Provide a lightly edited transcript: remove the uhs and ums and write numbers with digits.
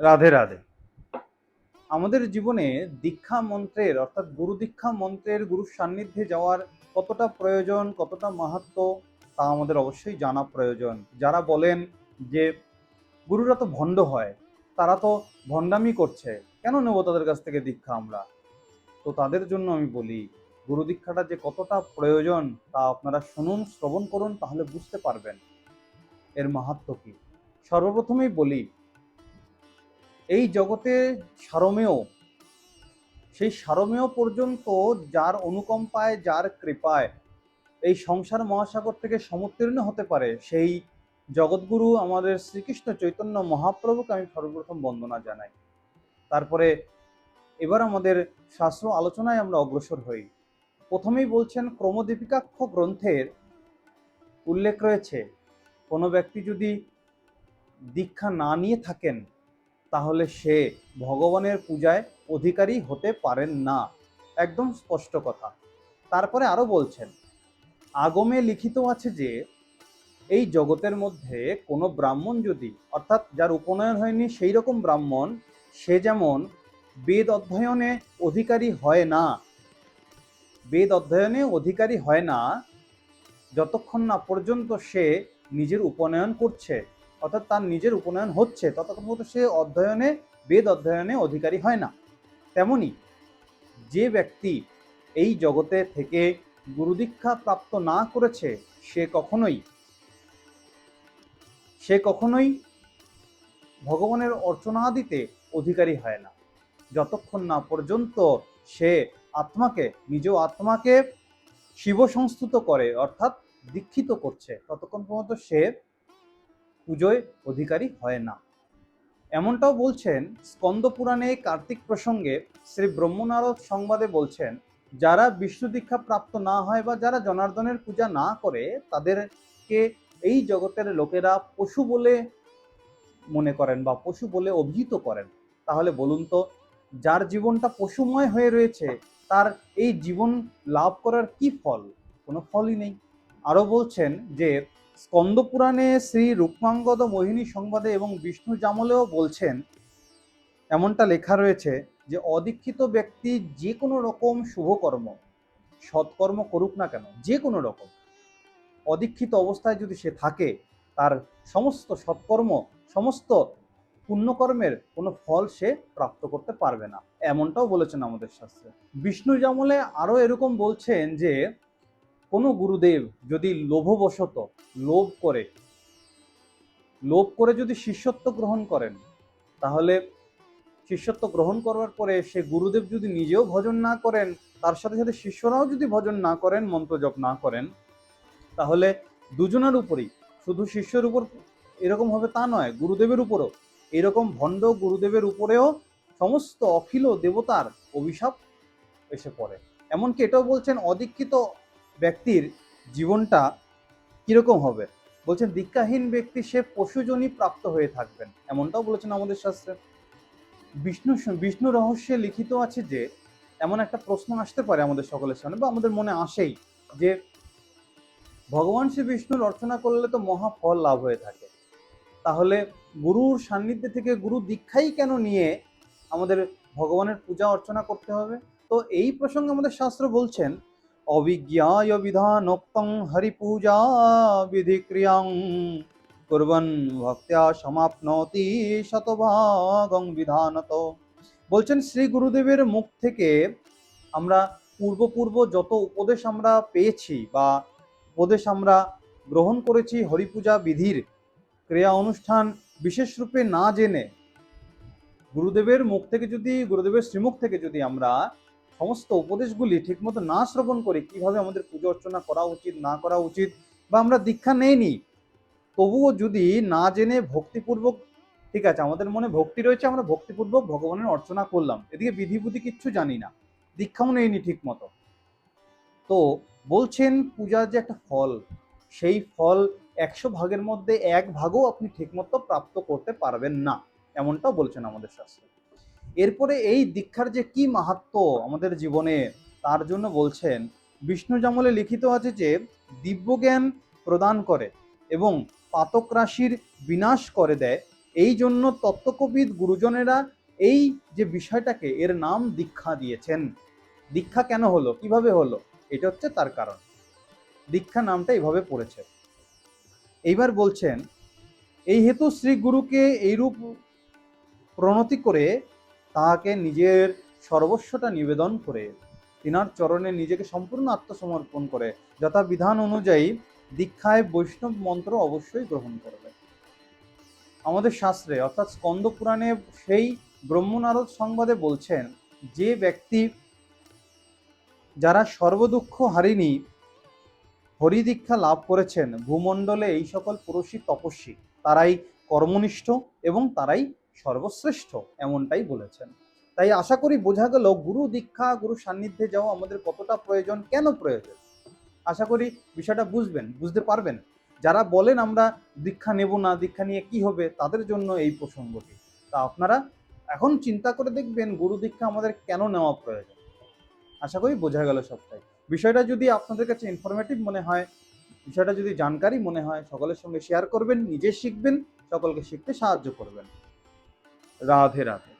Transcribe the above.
রাধে রাধে। আমাদের জীবনে দীক্ষা মন্ত্রের অর্থাৎ গুরু দীক্ষা মন্ত্রের গুরুর সান্নিধ্যে যাওয়ার কতটা প্রয়োজন, কতটা মাহাত্ম্য তা আমাদের অবশ্যই জানা প্রয়োজন। যারা বলেন যে গুরুরা তো ভণ্ড হয়, তারা তো ভণ্ডামি করছে, কেন নেব তাদের কাছ থেকে দীক্ষা আমরা? তো তাদের জন্য আমি বলি, গুরু দীক্ষাটা যে কতটা প্রয়োজন তা আপনারা শুনুন, শ্রবণ করুন, তাহলে বুঝতে পারবেন এর মাহাত্ম্য কী। সর্বপ্রথমেই বলি, এই জগতে সারমেয়, সেই সারমেয় পর্যন্ত যার অনুকম্পায়, যার কৃপায় এই সংসার মহাসাগর থেকে সমুত্তীর্ণ হতে পারে, সেই জগৎগুরু আমাদের শ্রীকৃষ্ণ চৈতন্য মহাপ্রভুকে আমি সর্বপ্রথম বন্দনা জানাই। তারপরে এবার আমাদের শাস্ত্র আলোচনায় আমরা অগ্রসর হই। প্রথমেই বলছেন, ক্রমদীপিকাক্ষ গ্রন্থের উল্লেখ রয়েছে, কোনো ব্যক্তি যদি দীক্ষা না নিয়ে থাকেন তাহলে সে ভগবানের পূজায় অধিকারী হতে পারেন না, একদম স্পষ্ট কথা। তারপরে আরো বলছেন, আগমে লিখিত আছে যে এই জগতের মধ্যে কোনো ব্রাহ্মণ যদি, অর্থাৎ যার উপনয়ন হয়নি সেই রকম ব্রাহ্মণ, সে যেমন বেদ অধ্যয়নে অধিকারী হয় না, বেদ অধ্যয়নে অধিকারী হয় না যতক্ষণ না পর্যন্ত সে নিজের উপনয়ন করছে, অর্থাৎ তার নিজের উপনয়ন হচ্ছে, ততক্ষণ পর্যন্ত সে অধ্যয়নে, বেদ অধ্যয়নে অধিকারী হয় না। তেমনি যে ব্যক্তি এই জগতে থেকে গুরুদীক্ষা প্রাপ্ত না করেছে, সে কখনোই ভগবানের অর্চনাদিতে অধিকারী হয় না, যতক্ষণ না পর্যন্ত সে নিজ আত্মাকে শিব সংস্তুত করে, অর্থাৎ দীক্ষিত করছে, ততক্ষণ পর্যন্ত সে পুজোয় অধিকারী হয় না। এমনটাও বলছেন স্কন্দ পুরাণে কার্তিক প্রসঙ্গে শ্রী ব্রহ্মনারদ সংবাদে বলছেন, যারা বিষ্ণু দীক্ষা প্রাপ্ত না হয় বা যারা জনার্দনের পূজা না করে, তাদেরকে এই জগতের লোকেরা পশু বলে মনে করেন বা পশু বলে অভিহিত করেন। তাহলে বলুন তো, যার জীবনটা পশুময় হয়ে রয়েছে, তার এই জীবন লাভ করার কি ফল? কোনো ফলই নেই। আরো বলছেন যে স্কন্দ পুরাণে শ্রী রূপাঙ্গদ মোহিনী সংবাদে এবং বিষ্ণু জামলেও বলছেন, এমনটা লেখা রয়েছে যে অদীক্ষিত ব্যক্তি যে কোনো রকম শুভকর্ম, সৎকর্ম করুক না কেন, যে কোনো রকম অদীক্ষিত অবস্থায় যদি সে থাকে, তার সমস্ত সৎকর্ম, সমস্ত পুণ্যকর্মের কোনো ফল সে প্রাপ্ত করতে পারবে না, এমনটাও বলেছেন আমাদের শাস্ত্রে। বিষ্ণু জামলে আরো এরকম বলছেন যে কোনো গুরুদেব যদি লোভবশত, লোভ করে যদি শিষ্যত্ব গ্রহণ করেন, তাহলে শিষ্যত্ব গ্রহণ করার পরে সে গুরুদেব যদি নিজেও ভজন না করেন, তার সাথে সাথে শিষ্যরাও যদি ভজন না করেন, মন্ত্র জপ না করেন, তাহলে দুজনের উপরই, শুধু শিষ্যের উপর এরকম হবে তা নয়, গুরুদেবের উপরও এরকম ভণ্ড গুরুদেবের উপরেও সমস্ত অখিল দেবতার অভিশাপ এসে পড়ে। এমনকি এটাও বলছেন, অদীক্ষিত ব্যক্তির জীবনটা কিরকম হবে, বলছেন দীক্ষাহীন ব্যক্তি সে পশুজনই প্রাপ্ত হয়ে থাকবেন, এমনটাও বলেছেন আমাদের শাস্ত্রে। বিষ্ণু রহস্যে লিখিত আছে যে, এমন একটা প্রশ্ন আসতে পারে আমাদের সকলের সামনে বা আমাদের মনে আসেই, যে ভগবান শ্রী বিষ্ণুর অর্চনা করলে তো মহা ফল লাভ হয়ে থাকে, তাহলে গুরুর সান্নিধ্যে থেকে গুরু দীক্ষাই কেন নিয়ে আমাদের ভগবানের পূজা অর্চনা করতে হবে? তো এই প্রসঙ্গে আমাদের শাস্ত্র বলছেন, অবিজ্ঞায় বিধানোক্তং হরিপূজা বিধিক্রিয়াং কুর্বন ভক্ত্যা সমাপ্নোতি শতভাগং বিধানত। বলছেন শ্রী গুরুদেবের মুখ থেকে আমরা পূর্ব যত উপদেশ আমরা পেয়েছি বা উপদেশ আমরা গ্রহণ করেছি, হরিপূজা বিধির ক্রিয়া অনুষ্ঠান বিশেষ রূপে না জেনে, গুরুদেবের মুখ থেকে যদি, গুরুদেবের শ্রীমুখ থেকে যদি আমরা সমস্ত উপদেশগুলি ঠিকমতো না শ্রবণ করি, কিভাবে আমাদের পুজো অর্চনা করা উচিত, না করা উচিত, বা আমরা দীক্ষা নেইনি, তবুও যদি না জেনে ভক্তিপূর্বক, ঠিক আছে আমাদের মনে ভক্তি রয়েছে, আমরা ভক্তিপূর্বক ভগবানের অর্চনা করলাম, এদিকে বিধিবুদ্ধি কিচ্ছু জানি না, দীক্ষাও নেইনি ঠিক মতো, তো বলছেন পূজার যে একটা ফল, সেই ফল 100 ভাগের মধ্যে 1 ভাগও আপনি ঠিকমতো প্রাপ্ত করতে পারবেন না, এমনটাও বলছেন আমাদের শাস্ত্রে। এরপরে এই দীক্ষার যে কি মাহাত্ম্য আমাদের জীবনে, তার জন্য বলছেন, বিষ্ণু জামলে লিখিত আছে যে দিব্যজ্ঞান প্রদান করে এবং পাতক রাশির বিনাশ করে দেয়, এই জন্য তত্ত্বকবিদ গুরুজনেরা এই যে বিষয়টাকে এর নাম দীক্ষা দিয়েছেন। দীক্ষা কেন হলো, কিভাবে হলো, এটা হচ্ছে তার কারণ। দীক্ষা নামটা এইভাবে পড়েছে। এইবার বলছেন, এই হেতু শ্রী গুরুকে এইরূপ প্রণতি করে তাহাকে নিজের সর্বস্বটা নিবেদন করে তিনার চরণে নিজেকে সম্পূর্ণ আত্মসমর্পণ করে যথা বিধান অনুযায়ী দীক্ষায় বৈষ্ণব মন্ত্র অবশ্যই গ্রহণ করবে। আমাদের শাস্ত্রে অর্থাৎ স্কন্দ পুরাণে সেই ব্রহ্মনারদ সংবাদে বলছেন, যে ব্যক্তি যারা সর্বদুঃখ হারিনি হরিদীক্ষা লাভ করেছেন, ভূমণ্ডলে এই সকল পুরুষই তপস্বী, তারাই কর্মনিষ্ঠ এবং তারাই সর্বশ্রেষ্ঠ, এমনটাই বলেছেন। তাই আশা করি বোঝা গেল গুরু দীক্ষা, গুরু সান্নিধ্যে যাওয়া আমাদের কতটা প্রয়োজন, কেন প্রয়োজন। আশা করি বিষয়টা বুঝতে পারবেন। যারা বলেন আমরা দীক্ষা নেব না, দীক্ষা নিয়ে কি হবে, তাদের জন্য এই প্রসঙ্গটি। তা আপনারা এখন চিন্তা করে দেখবেন গুরু দীক্ষা আমাদের কেন নেওয়া প্রয়োজন। আশা করি বোঝা গেল সবটাই। বিষয়টা যদি আপনাদের কাছে ইনফরমেটিভ মনে হয়, বিষয়টা যদি জানকারি মনে হয়, সকলের সঙ্গে শেয়ার করবেন, নিজে শিখবেন, সকলকে শিখতে সাহায্য করবেন। রাধে রাধে।